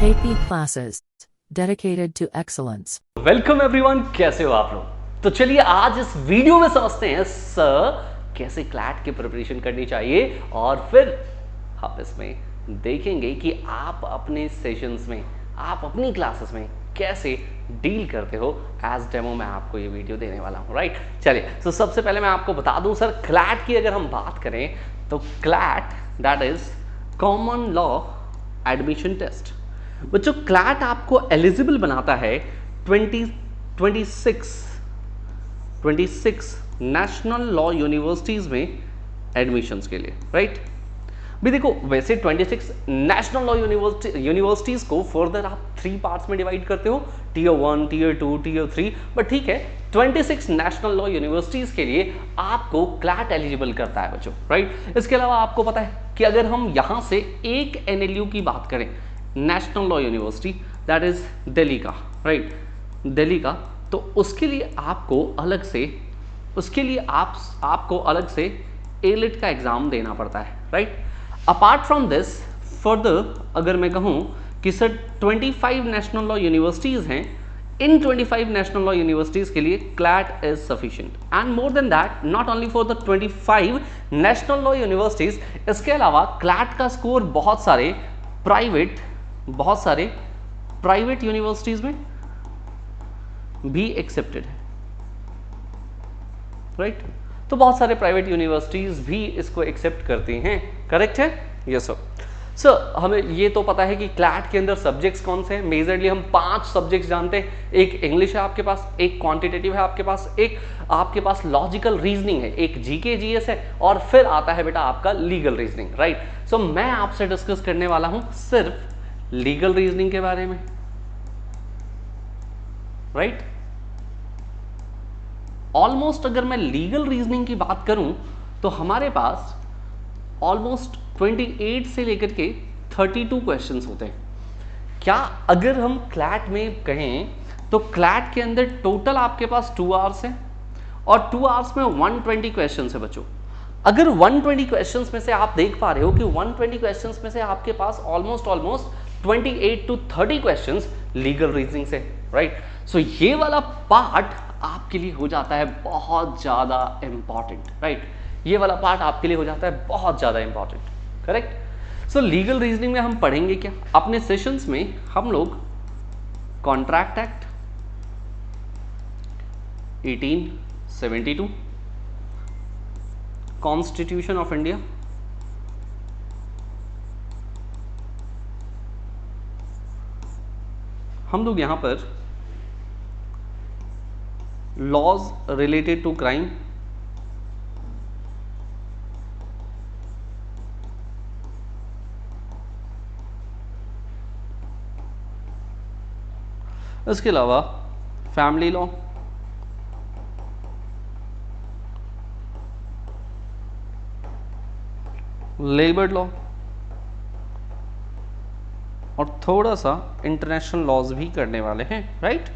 KP classes dedicated to excellence. Welcome everyone, कैसे हो आप लोग। तो चलिए आज इस वीडियो में समझते हैं सर कैसे क्लैट की प्रिपरेशन करनी चाहिए और फिर हम इसमें देखेंगे कि आप अपने सेशंस में, आप अपनी क्लासेस में कैसे डील करते हो। एज डेमो मैं आपको ये वीडियो देने वाला हूँ, राइट। चलिए तो सबसे पहले मैं आपको बता दूं सर, क्लैट की अगर हम बात करें तो CLAT that is common law admission test. बच्चों क्लैट आपको एलिजिबल बनाता है 26 नेशनल लॉ यूनिवर्सिटीज में एडमिशंस के लिए, राइट। भी देखो वैसे 26 नेशनल लॉ यूनिवर्सिटीज को फर्दर आप 3 पार्ट्स में डिवाइड करते हो, टीयर 1, टीयर 2, टीयर 3, बट ठीक है 26 नेशनल लॉ यूनिवर्सिटीज के लिए आपको क्लैट एलिजिबल करता है बच्चों, राइट। इसके अलावा आपको पता है कि अगर हम यहां से एक एनएलयू की बात करें, national law university that is Delhi का, राइट, दिल्ली का, तो उसके लिए आपको अलग से आपको अलग से एलिट का एग्जाम देना पड़ता है, right. Apart from this further अगर मैं कहूं कि सर 25 नेशनल लॉ यूनिवर्सिटीज हैं, इन 25 नेशनल लॉ यूनिवर्सिटीज के लिए CLAT is sufficient and more than that not only for the 25 national law universities, इसके अलावा क्लैट का स्कोर बहुत सारे प्राइवेट यूनिवर्सिटीज में भी एक्सेप्टेड है, राइट। तो बहुत सारे प्राइवेट यूनिवर्सिटीज भी इसको एक्सेप्ट करती हैं, करेक्ट है, यस सर। सर हमें ये तो पता है कि क्लैट के अंदर सब्जेक्ट्स कौन से हैं। मेजरली हम 5 सब्जेक्ट्स जानते हैं। एक इंग्लिश है आपके पास, एक क्वांटिटेटिव है आपके पास, एक आपके पास लॉजिकल रीजनिंग है, एक जीके जीएस है, और फिर आता है बेटा आपका लीगल रीजनिंग, राइट। सो मैं आपसे डिस्कस करने वाला हूं सिर्फ लीगल रीजनिंग के बारे में, राइट। ऑलमोस्ट अगर मैं लीगल रीजनिंग की बात करूं तो हमारे पास ऑलमोस्ट 28 से लेकर के 32 क्वेश्चंस होते हैं। क्या अगर हम क्लैट में कहें तो क्लैट के अंदर टोटल आपके पास 2 आवर्स है और 2 आवर्स में 120 क्वेश्चंस है बच्चों। अगर 120 क्वेश्चंस में से आप देख पा रहे हो कि 120 क्वेश्चंस में से आपके पास almost 28 to 30 questions legal reasoning से, राइट। सो ये वाला पार्ट आपके लिए हो जाता है बहुत ज्यादा इंपॉर्टेंट, राइट। ये वाला पार्ट आपके लिए हो जाता है बहुत ज्यादा इंपॉर्टेंट, करेक्ट। सो लीगल रीजनिंग में हम पढ़ेंगे क्या अपने सेशंस में, हम लोग contract act 1872, constitution of India, हम लोग यहां पर लॉज रिलेटेड टू क्राइम, इसके अलावा फैमिली लॉ, लेबर लॉ और थोड़ा सा इंटरनेशनल लॉज भी करने वाले हैं, राइट।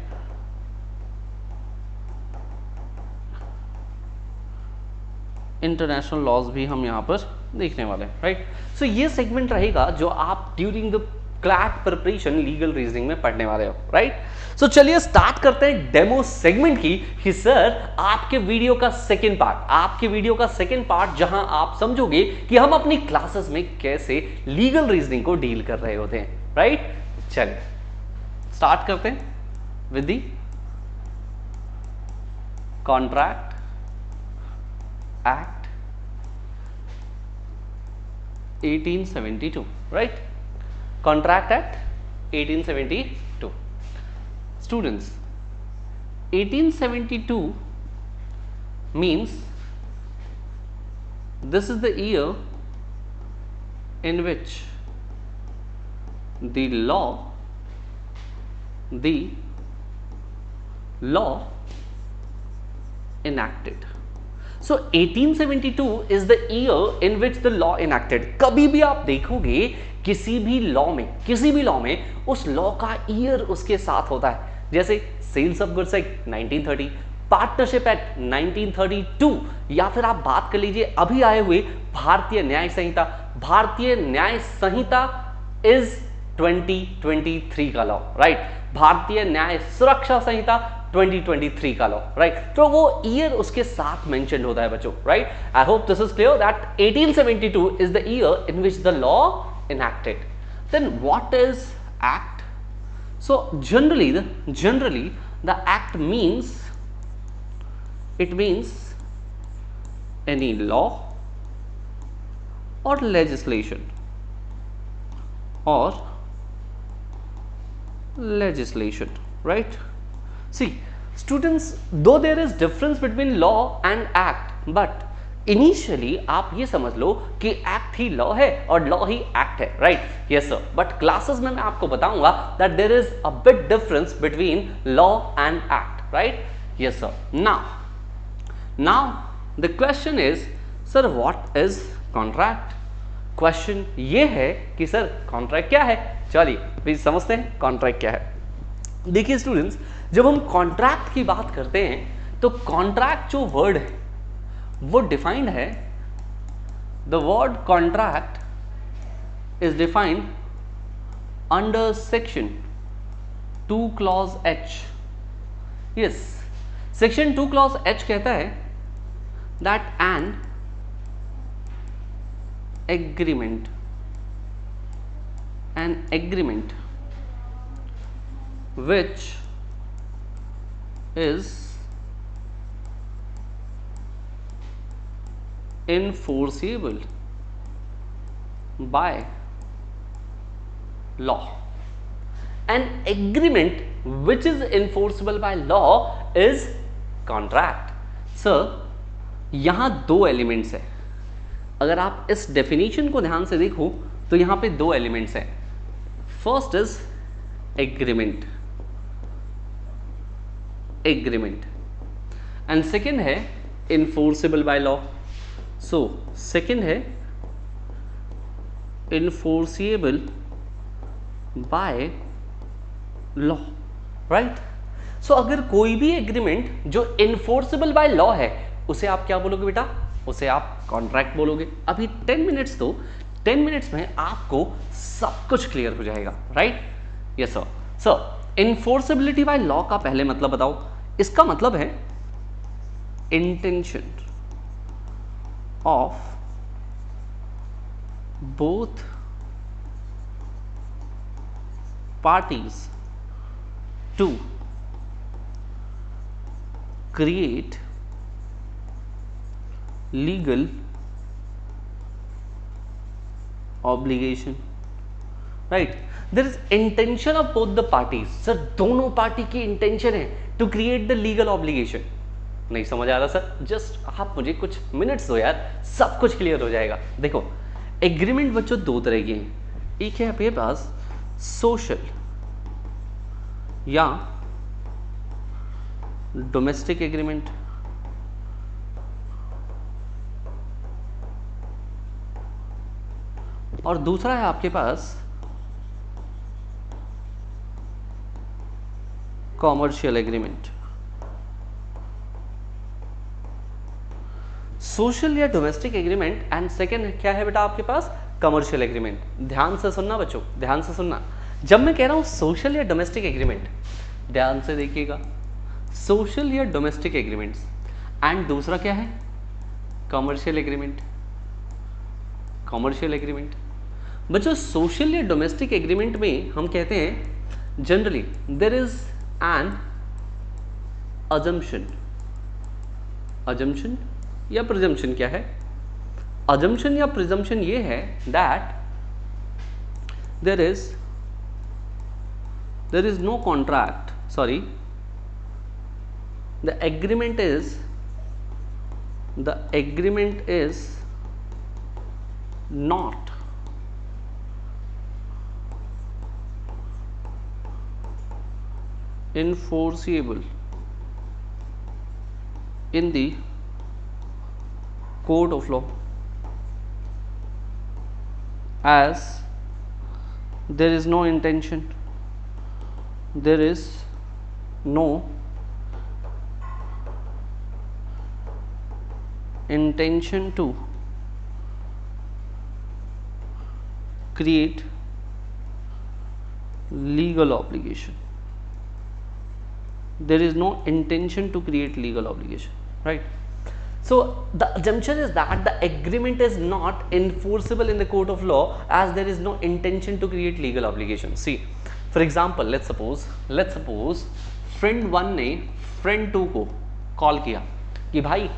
इंटरनेशनल लॉज भी हम यहां पर देखने वाले हैं, राइट। सो ये सेगमेंट रहेगा जो आप during the CLAT preparation legal reasoning में पढ़ने वाले हो, राइट। सो चलिए स्टार्ट करते हैं डेमो सेगमेंट की कि सर आपके वीडियो का सेकंड पार्ट जहां आप समझोगे कि हम अपनी क्लासेस में कैसे लीगल रीजनिंग को डील कर रहे होते हैं, राइट। चलिए स्टार्ट करते हैं with the contract act 1872, right. Contract act 1872। Students 1872 means this is the year in which the law enacted. So 1872 is the year in which the law enacted. कभी भी आप देखोगे किसी भी लॉ में उस लॉ का ईयर उसके साथ होता है। जैसे sales of goods act 1930, partnership act 1932, या फिर आप बात कर लीजिए अभी आए हुए भारतीय न्याय संहिता। भारतीय न्याय संहिता इज 2023 का लॉ, राइट, भारतीय न्याय सुरक्षा संहिता 2023 का लॉ, राइट, तो वो ईयर उसके साथ मेंशन होता है बच्चों, right. I hope this is clear that 1872 is the year in which the law enacted. Then what is act? So generally the act means, it means any law or legislation right? See students, though there is difference between law and act, but initially आप ये समझ लो कि act ही law है और law ही act है, right, yes sir. But classes में मैं आपको बताऊंगा that there is a big difference between law and act, right, yes sir. Now the question is sir what is contract. Question ये है कि सर कॉन्ट्रैक्ट क्या है। चलिए प्लीज समझते हैं कॉन्ट्रैक्ट क्या है। देखिए स्टूडेंट्स, जब हम कॉन्ट्रैक्ट की बात करते हैं तो कॉन्ट्रैक्ट जो वर्ड है वो डिफाइंड है, the void contract is defined under section 2 clause H। Yes, section 2 clause H कहता है that an agreement which is enforceable by law. An agreement which is enforceable by law is contract. Sir, यहां दो elements है। अगर आप इस definition को ध्यान से देखो तो यहां पे दो एलिमेंट्स हैं। First is agreement and second है enforceable by law. So second है enforceable by law, right? So अगर कोई भी एग्रीमेंट जो enforceable by law है उसे आप क्या बोलोगे बेटा, उसे आप कॉन्ट्रैक्ट बोलोगे। अभी 10 मिनट्स दो, 10 मिनट्स में आपको सब कुछ क्लियर हो जाएगा, right, yes sir. Sir enforceability by law का पहले मतलब बताओ। इसका मतलब है intention of both parties to create legal obligation, right? There is intention of both the parties. सर दोनों पार्टी की इंटेंशन है to create the legal obligation. नहीं समझ आ रहा सर, जस्ट आप मुझे कुछ मिनट्स दो यार, सब कुछ क्लियर हो जाएगा। देखो एग्रीमेंट बच्चों दो तरह के हैं, एक है आपके पास सोशल या डोमेस्टिक एग्रीमेंट, और दूसरा है आपके पास कॉमर्शियल एग्रीमेंट। सोशल या डोमेस्टिक एग्रीमेंट एंड सेकेंड क्या है बेटा आपके पास, कमर्शियल एग्रीमेंट। ध्यान से सुनना बच्चों, ध्यान से सुनना। जब मैं कह रहा हूं सोशल या डोमेस्टिक एग्रीमेंट, ध्यान से देखिएगा, सोशल या डोमेस्टिक एग्रीमेंट्स एंड दूसरा क्या है, कमर्शियल एग्रीमेंट। कमर्शियल एग्रीमेंट बच्चों, सोशल या डोमेस्टिक एग्रीमेंट में हम कहते हैं generally there is an assumption या प्रिजम्पशन। क्या है अजम्पशन या प्रिजम्पशन? ये है that there is no contract, sorry, the agreement is not enforceable in the court of law, as there is no intention, there is no intention to create legal obligation. There is no intention to create legal obligation, right? So the assumption is that the agreement is not enforceable in the court of law as there is no intention to create legal obligation. See, for example, let's suppose friend 1 ने friend 2 को call किया कि भाई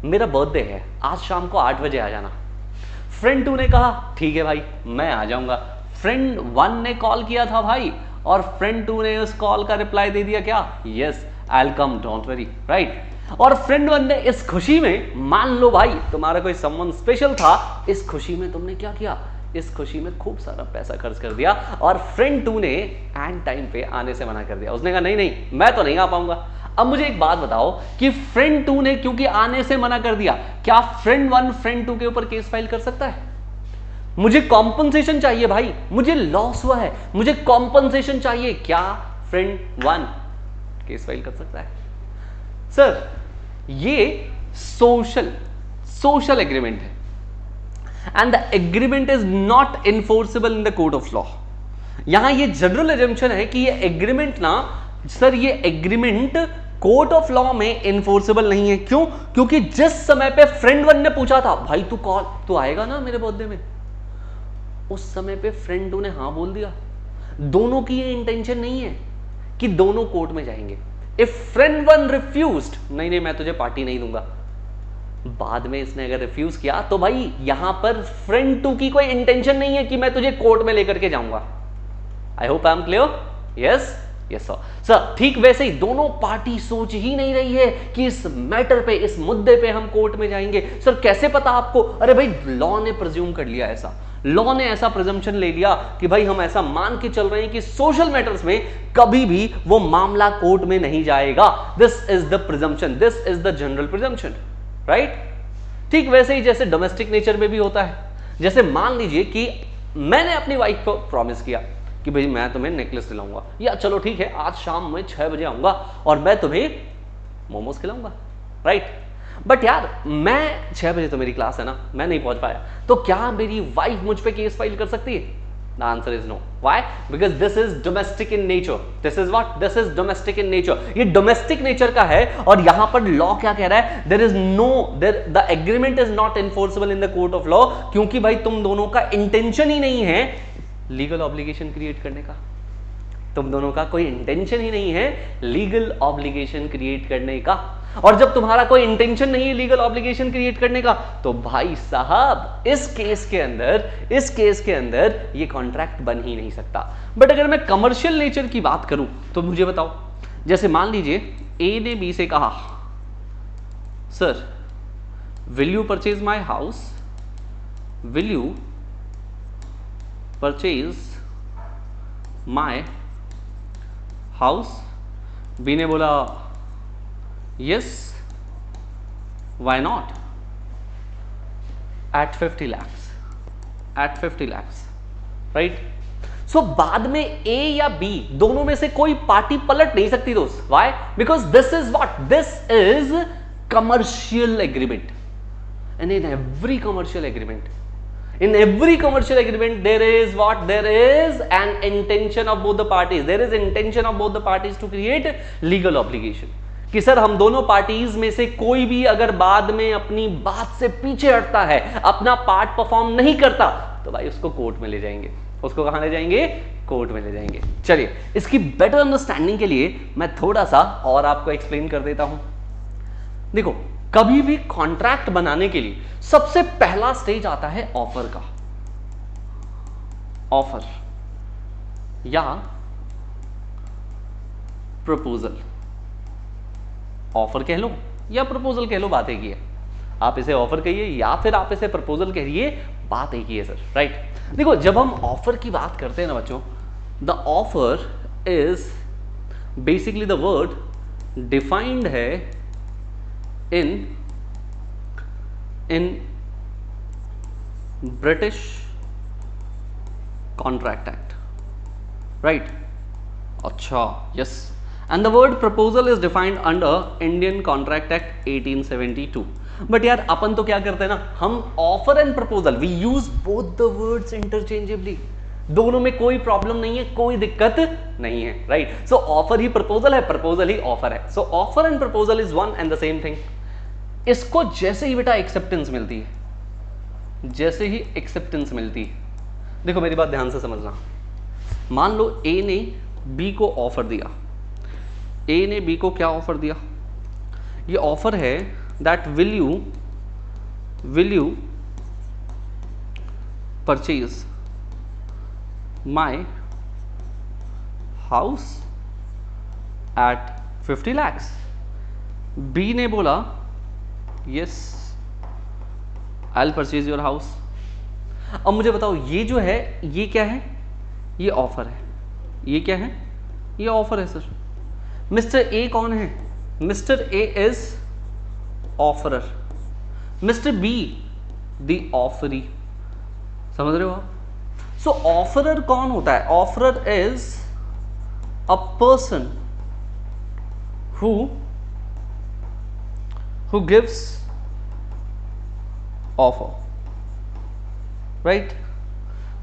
मेरा birthday है, आज शाम को 8 बजे आ जाना। फ्रेंड 2 ने कहा ठीक है भाई मैं आ जाऊंगा। फ्रेंड 1 ने कॉल किया था भाई, और फ्रेंड 2 ने उस कॉल का रिप्लाई दे दिया क्या, yes I will come don't worry, right. और फ्रेंड 1 ने इस खुशी में, मान लो भाई तुम्हारा कोई संबंध स्पेशल था, इस खुशी में तुमने क्या किया, इस खुशी में खूब सारा पैसा खर्च कर दिया, और फ्रेंड 2 ने एंड टाइम पे आने से मना कर दिया। उसने कहा नहीं नहीं मैं तो नहीं आ पाऊंगा। अब मुझे एक बात बताओ कि फ्रेंड 2 ने क्योंकि आने से मना कर दिया, क्या फ्रेंड 1 फ्रेंड 2 के ऊपर केस फाइल कर सकता है? मुझे कॉम्पनसेशन चाहिए भाई, मुझे लॉस हुआ है, मुझे कॉम्पनसेशन चाहिए, क्या फ्रेंड 1 केस फाइल कर सकता है? सर ये सोशल एग्रीमेंट है and the agreement is not enforceable in the court of law. यहां ये जनरल एजम्पशन है कि ये एग्रीमेंट ना, सर ये एग्रीमेंट कोर्ट ऑफ लॉ में इन्फोर्सेबल नहीं है। क्यों? क्योंकि जिस समय पे फ्रेंड 1 ने पूछा था भाई तू आएगा ना मेरे बर्थडे में, उस समय पे फ्रेंड 2 ने हाँ बोल दिया। दोनों की ये इंटेंशन नहीं है कि दोनों कोर्ट में जाएंगे। इफ फ्रेंड 1 रिफ्यूज्ड, नहीं मैं तुझे पार्टी नहीं दूंगा, बाद में इसने अगर रिफ्यूज किया तो भाई यहां पर फ्रेंड 2 की कोई इंटेंशन नहीं है कि मैं तुझे कोर्ट में लेकर के जाऊंगा। I hope I am clear? Yes yes sir. ठीक वैसे ही दोनों पार्टी सोच ही नहीं रही है कि इस मैटर पे, इस मुद्दे पे हम कोर्ट में जाएंगे। सर कैसे पता आपको? अरे भाई लॉ ने प्रिज्यूम कर लिया, ऐसा लॉ ने ऐसा प्रिजम्पशन ले लिया कि भाई हम ऐसा मान के चल रहे हैं कि सोशल मैटर्स में कभी भी वो मामला कोर्ट में नहीं जाएगा। This is the presumption, this is the general presumption, right. ठीक वैसे ही जैसे डोमेस्टिक नेचर में भी होता है। जैसे मान लीजिए कि मैंने अपनी वाइफ को प्रॉमिस किया कि भाई मैं तुम्हें नेकलेस दिलाऊंगा, या चलो ठीक है आज शाम में 6 बजे आऊंगा और मैं तुम्हें मोमोज खिलाऊंगा, राइट। बट यार मैं 6 बजे तो मेरी क्लास है ना, मैं नहीं पहुंच पाया, तो क्या मेरी वाइफ मुझ पे केस फाइल कर सकती है? The answer is no. Why? Because this is domestic in nature. This is what? This is domestic in nature. ये डोमेस्टिक नेचर का है, और यहां पर लॉ क्या कह रहा है? There is no, the agreement is not enforceable in the court of law, क्योंकि भाई तुम दोनों का इंटेंशन ही नहीं है लीगल ऑब्लिगेशन क्रिएट करने का। तुम दोनों का कोई इंटेंशन ही नहीं है लीगल ऑब्लिगेशन क्रिएट करने का। और जब तुम्हारा कोई इंटेंशन नहीं है लीगल ऑब्लिगेशन क्रिएट करने का, तो भाई साहब इस केस के अंदर ये कॉन्ट्रैक्ट बन ही नहीं सकता। बट अगर मैं कमर्शियल नेचर की बात करूं तो मुझे बताओ, जैसे मान लीजिए ए ने बी से कहा sir will you purchase my house, will you purchase my house. B ने बोला yes, why not, at 50 lakhs, at 50 lakhs, right? So बाद में A या B दोनों में से कोई पार्टी पलट नहीं सकती दोस्त। Why? Because this is what? This is commercial agreement, and in every commercial agreement, there is what? There is an intention of both the parties. There is intention of both the parties to create legal obligation. कि sir हम दोनों parties में से कोई भी अगर बाद में अपनी बात से पीछे हटता है, अपना पार्ट परफॉर्म नहीं करता, तो भाई उसको कोर्ट में ले जाएंगे। उसको कहां ले जाएंगे? कोर्ट में ले जाएंगे। चलिए इसकी बेटर अंडरस्टैंडिंग के लिए मैं थोड़ा सा और आपको एक्सप्लेन कर देता हूं। देखो कभी भी कॉन्ट्रैक्ट बनाने के लिए सबसे पहला स्टेज आता है ऑफर का। ऑफर या प्रपोजल, ऑफर कह लो या प्रपोजल कह लो, बात एक ही है। आप इसे ऑफर कहिए या फिर आप इसे प्रपोजल कहिए, बात एक ही है सर, राइट। देखो जब हम ऑफर की बात करते हैं ना बच्चों, the offer is basically the word defined है in British contract act, right. अच्छा yes, and the word proposal is defined under Indian Contract Act 1872. But यार अपन तो क्या करते हैं ना, हम offer and proposal we use both the words interchangeably. दोनों में कोई प्रॉब्लम नहीं है, कोई दिक्कत नहीं है, राइट। सो ऑफर ही प्रपोजल है, प्रपोजल ही ऑफर है। सो offer and proposal is one and the same thing. इसको जैसे ही बेटा एक्सेप्टेंस मिलती है, जैसे ही एक्सेप्टेंस मिलती है, देखो मेरी बात ध्यान से समझना। मान लो ए ने बी को ऑफर दिया, ए ने बी को क्या ऑफर दिया? ये ऑफर है that will you purchase my house at 50 lakhs। B ने बोला yes I will purchase your house. अब मुझे बताओ ये जो है ये क्या है? ये ऑफर है। ये क्या है? ये ऑफर है सर। मिस्टर ए कौन है? Mister A is offeror, mister be the offeree. समझ रहे हो आप? सो ऑफरर कौन होता है? Offeror is a person who gives offer, right?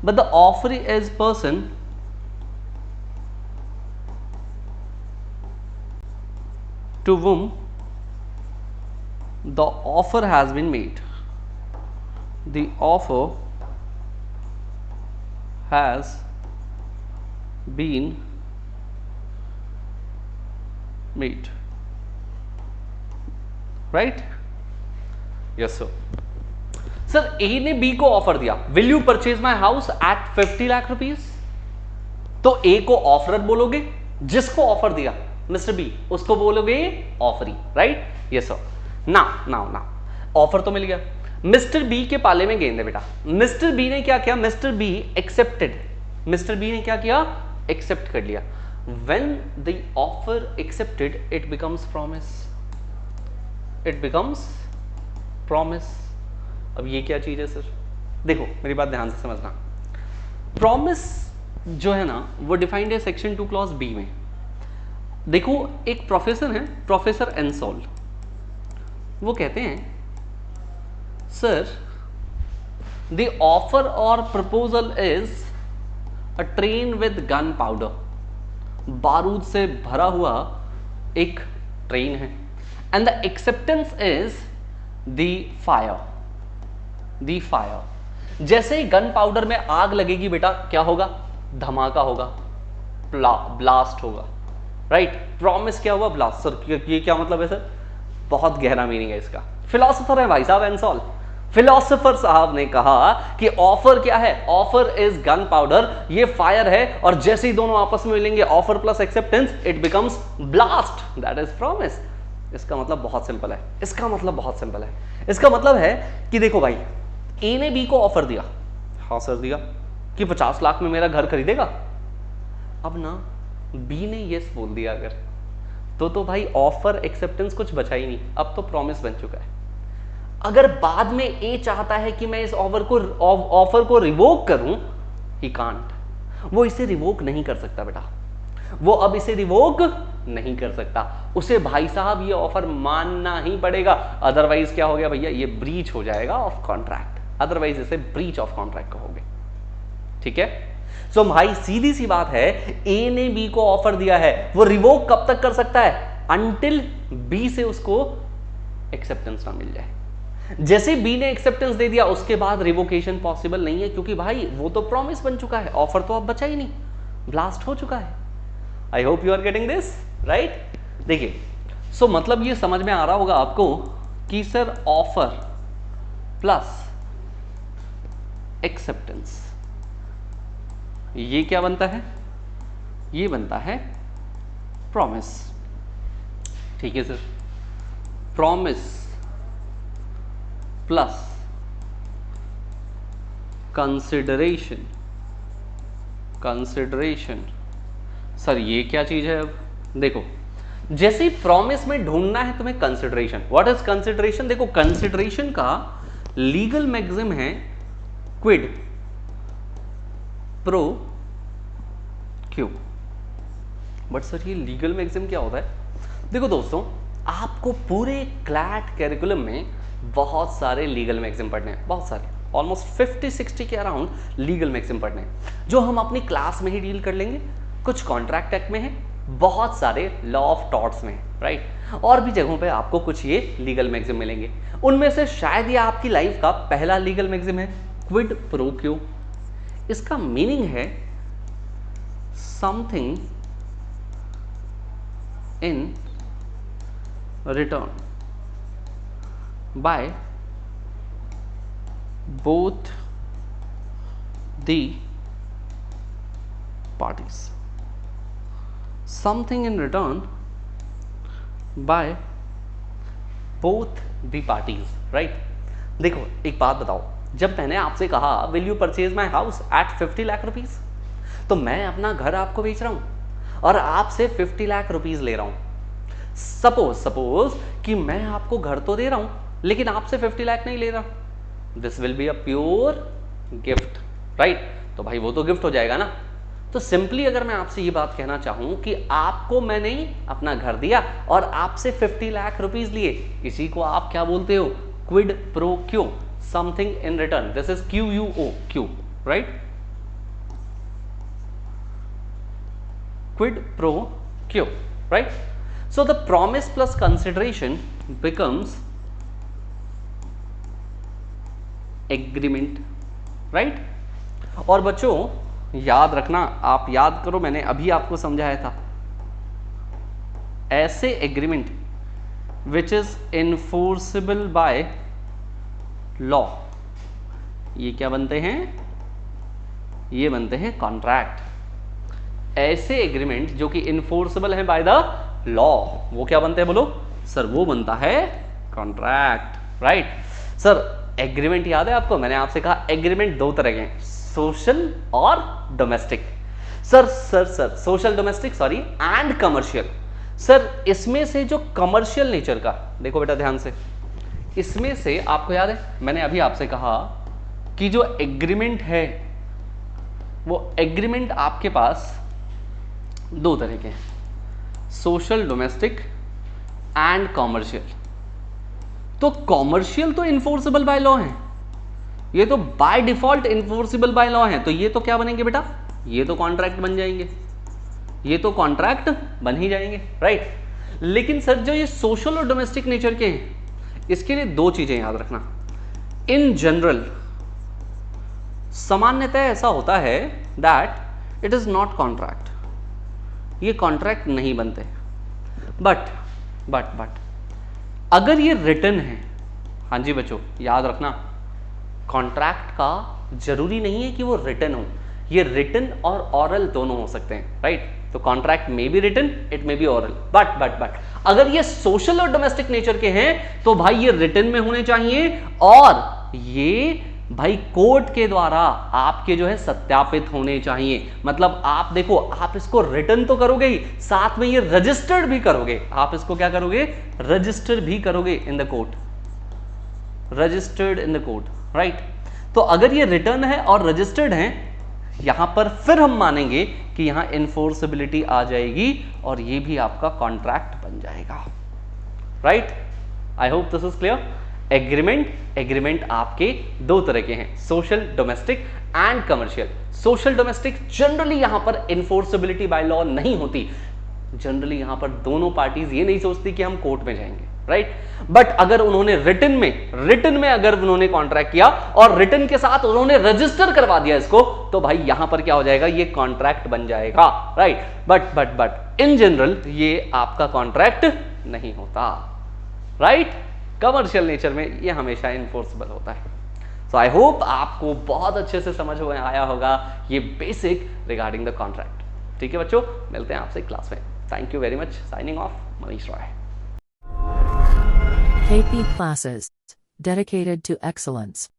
But the offeree is person to whom the offer has been made. The offer has been made, right? Yes sir. Sir A ने B को offer दिया, will you purchase my house at 50 lakh rupees. तो A को offeror बोलोगे, जिसको offer दिया mister B उसको बोलोगे ऑफरी, राइट? Yes sir. ना ऑफर तो मिल गया, मिस्टर बी के पाले में गेंद है बेटा। मिस्टर बी ने क्या किया? Mister B accepted. Mister B ने क्या किया? एक्सेप्ट कर लिया। When the offer accepted it becomes promise, it becomes promise. अब ये क्या चीज है सर? देखो मेरी बात ध्यान से समझना। प्रॉमिस जो है ना वो डिफाइंड है सेक्शन 2 क्लॉज बी में। देखो एक प्रोफेसर है, प्रोफेसर एनसोल, वो कहते हैं सर द ऑफर और proposal is a train with gun powder. बारूद से भरा हुआ एक ट्रेन है, and the acceptance is the fire. The fire, जैसे ही गन पाउडर में आग लगेगी बेटा क्या होगा? धमाका होगा, ब्लास्ट होगा, राइट? प्रॉमिस क्या हुआ? ब्लास्ट। सर ये क्या मतलब है सर? बहुत गहरा मीनिंग है इसका। फिलोसोफर है भाई साहब एनसोल। फिलोसोफर साहब ने कहा कि ऑफर क्या है? ऑफर इज गन पाउडर, ये फायर है, और जैसे ही दोनों आपस में मिलेंगे offer plus acceptance it becomes blast, that is promise. इसका मतलब बहुत सिंपल है, इसका मतलब बहुत सिंपल है। इसका मतलब है कि देखो भाई, ए ने बी को ऑफर दिया, हाँ सर दिया, कि 50 लाख में मेरा घर खरीदेगा। अब ना बी ने यस बोल दिया अगर, तो भाई ऑफर एक्सेप्टेंस कुछ बचा ही नहीं, अब तो प्रॉमिस बन चुका है। अगर बाद में ए चाहता है कि मैं इस ऑफर को रिवोक करूं, ही कांट। वो इसे रिवोक नहीं कर सकता बेटा, वो अब इसे रिवोक नहीं कर सकता। उसे भाई साहब ये ऑफर मानना ही पड़ेगा, अदरवाइज क्या हो गया भैया? ये ब्रीच हो जाएगा ऑफ कॉन्ट्रैक्ट, अदरवाइज इसे ब्रीच ऑफ कॉन्ट्रैक्ट कहोगे, ठीक है? सो भाई सीधी सी बात है, ए ने बी को ऑफर दिया है, वो रिवोक कब तक कर सकता है? अंटिल बी से उसको एक्सेप्टेंस ना मिल जाए। जैसे बी ने एक्सेप्टेंस दे दिया उसके बाद रिवोकेशन पॉसिबल नहीं है, क्योंकि भाई वो तो प्रॉमिस बन चुका है, ऑफर तो अब बचा ही नहीं, ब्लास्ट हो चुका है। I hope you are getting this, right? देखिए, सो मतलब ये समझ में आ रहा होगा आपको कि सर ऑफर प्लस एक्सेप्टेंस ये क्या बनता है? ये बनता है प्रॉमिस, ठीक है sir? Promise plus consideration, consideration. Sir ये क्या चीज है? अब देखो, जैसे प्रॉमिस में ढूंढना है तुम्हें कंसिडरेशन। What is consideration? देखो कंसिडरेशन का लीगल मैक्सिम है quid pro Q. But sir ये लीगल मैक्सिम क्या होता है? देखो दोस्तों, आपको पूरे क्लैट कैरिकुलम में बहुत सारे लीगल मैक्सिम पढ़ने हैं, बहुत सारे। ऑलमोस्ट 50-60 के अराउंड लीगल मैक्सिम पढ़ने हैं, जो हम अपनी क्लास में ही डील कर लेंगे। कुछ कॉन्ट्रैक्ट एक्ट में है, बहुत सारे लॉ ऑफ टॉर्ट्स में, राइट, और भी जगहों पे आपको कुछ ये लीगल मैक्सिम मिलेंगे। उनमें से शायद ये आपकी लाइफ का पहला लीगल मैक्सिम है, क्विड प्रो क्यो। इसका मीनिंग है something in return by both the parties, something in return by both the parties, right? देखो एक बात बताओ, जब मैंने आपसे कहा will you purchase my house at 50 lakh rupees, तो मैं अपना घर आपको बेच रहा हूं और आपसे 50 लाख रुपीज ले रहा हूं। सपोज कि मैं आपको घर तो दे रहा हूं लेकिन आपसे 50 लाख नहीं ले रहा, this will be a pure gift, right? तो भाई वो तो गिफ्ट हो जाएगा ना। तो सिंपली अगर मैं आपसे ये बात कहना चाहूं कि आपको मैंने अपना घर दिया और आपसे 50 लाख रुपीज लिए, इसी को आप क्या बोलते हो? क्विड प्रो क्यो, something in return. This is QUO, Q, right? Quid pro क्यो, right? So the promise plus consideration becomes agreement, right? और बच्चों याद रखना, आप याद करो, मैंने अभी आपको समझाया था, ऐसे agreement which is enforceable by law, ये क्या बनते हैं? ये बनते हैं कॉन्ट्रैक्ट। ऐसे एग्रीमेंट जो कि इनफोर्सेबल है बाय द लॉ, वो क्या बनते हैं बोलो सर? वो बनता है कॉन्ट्रैक्ट, राइट? सर एग्रीमेंट याद है आपको? मैंने आपसे कहा एग्रीमेंट दो तरह के हैं, सोशल और domestic. Sir social, domestic, sorry, and commercial. Sir इसमें से जो कमर्शियल नेचर का, देखो बेटा ध्यान से, इसमें से आपको याद है मैंने अभी आपसे कहा कि जो एग्रीमेंट है वो एग्रीमेंट आपके पास दो तरह के हैं, सोशल, डोमेस्टिक एंड कॉमर्शियल। तो कॉमर्शियल तो इन्फोर्सेबल बाय लॉ है, ये तो by default enforceable by law है, तो ये तो क्या बनेंगे बेटा? ये तो कॉन्ट्रैक्ट बन जाएंगे, ये तो कॉन्ट्रैक्ट बन ही जाएंगे, राइट? लेकिन सर जो ये सोशल और डोमेस्टिक नेचर के हैं, इसके लिए दो चीजें याद रखना। इन जनरल सामान्यतः ऐसा होता है that it is not contract, ये कॉन्ट्रैक्ट नहीं बनते। बट अगर ये रिटन है, हाँ जी बच्चों याद रखना, कॉन्ट्रैक्ट का जरूरी नहीं है कि वो रिटन हो, ये रिटन और ऑरल दोनों हो सकते हैं, राइट? तो कॉन्ट्रैक्ट में बी रिटन, इट में बी ऑरल। बट अगर ये सोशल और डोमेस्टिक नेचर के हैं तो भाई ये रिटन में होने चाहिए और ये भाई कोर्ट के द्वारा आपके जो है सत्यापित होने चाहिए। मतलब आप देखो, आप इसको रिटन तो करोगे ही, साथ में ये रजिस्टर्ड भी करोगे। आप इसको क्या करोगे? रजिस्टर भी करोगे इन the court, registered in the court, right? तो अगर ये रिटर्न है और रजिस्टर्ड है, यहां पर फिर हम मानेंगे कि यहां इन्फोर्सेबिलिटी आ जाएगी और ये भी आपका कॉन्ट्रैक्ट बन जाएगा, right? I hope this is clear. Agreement आपके दो तरह के हैं, social, domestic and commercial. Social domestic generally यहां पर इन्फोर्सेबिलिटी बाय लॉ नहीं होती, जनरली यहां पर दोनों पार्टीज ये नहीं सोचती कि हम कोर्ट में जाएंगे, राइट? बट अगर उन्होंने रिटन में अगर उन्होंने कॉन्ट्रैक्ट किया और रिटन के साथ उन्होंने रजिस्टर करवा दिया इसको, तो भाई यहां पर क्या हो जाएगा? ये कॉन्ट्रैक्ट बन जाएगा, राइट? बट इन जनरल ये आपका कॉन्ट्रैक्ट नहीं होता, राइट? कमर्शियल नेचर में ये हमेशा इन्फोर्सेबल होता है। सो आई होप आपको बहुत अच्छे से समझ में आया होगा ये बेसिक रिगार्डिंग द कॉन्ट्रैक्ट। ठीक है बच्चों, मिलते हैं आपसे क्लास में। Thank you very much. Signing off, Manish Roy. KP Classes, dedicated to excellence.